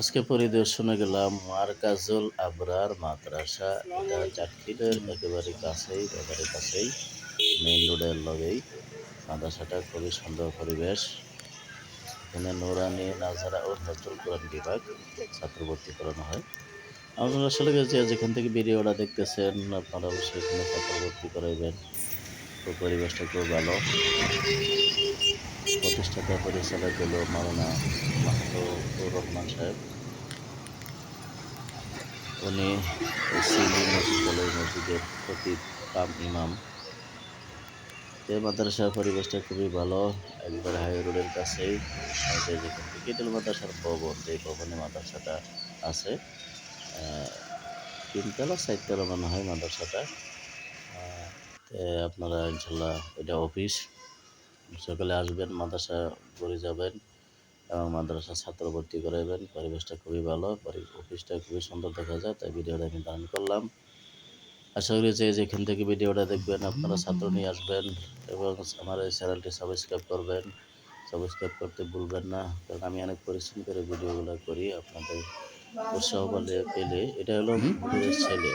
আজকে পরিদর্শনে গেলাম মারকাজুল আবরার মাদ্রাসা। এটা চাটখিলের একেবারে কাছেই, বাজারের কাছেই, মেইন রোডের লগেই। মাদ্রাসাটা খুবই সুন্দর পরিবেশ। এখানে নুরানি, নাজারা ও হেফজুল কোরআন বিভাগ ছাত্র ভর্তি করানো হয়। আপনারা আসলে যেখান থেকে ভিডিওটা দেখতেছেন আপনারা অবশ্যই এখানে ছাত্র ভর্তি করাইবেন। তো পরিবেশটা খুব ভালো। প্রতিষ্ঠাতা পরিচালক হলো মাওলানা মাহফুজুর রহমান সাহেব। উনি সিলি মসজিদের খতিব কাম ইমাম। এই মাদ্রাসার পরিবেশটা খুবই ভালো, একবার হাই রোডের কাছেই। যেখান থেকে ইডেল মাদ্রাসার ভবন, যে ভবনে মাদ্রাসাটা আছে, তিনতলা চারতলা মনে হয় মাদ্রাসাটা। আপনারা ইনশাল্লাহ এটা অফিস, সকালে আসবেন, মাদ্রাসা ঘুরে যাবেন এবং মাদ্রাসা ছাত্র ভর্তি করাবেন। পরিবেশটা খুবই ভালো, অফিসটা খুবই সুন্দর দেখা যায়, তাই ভিডিওটা আমি দান করলাম। আশা করি যেখান থেকে ভিডিওটা দেখবেন আপনারা ছাত্র নিয়ে আসবেন এবং আমার এই চ্যানেলটি সাবস্ক্রাইব করবেন। সাবস্ক্রাইব করতে ভুলবেন না, কারণ আমি অনেক পরিশ্রম করে ভিডিওগুলো করি আপনাদের উৎসাহ পেলে। এটা হলো হুজুরের ছেলে।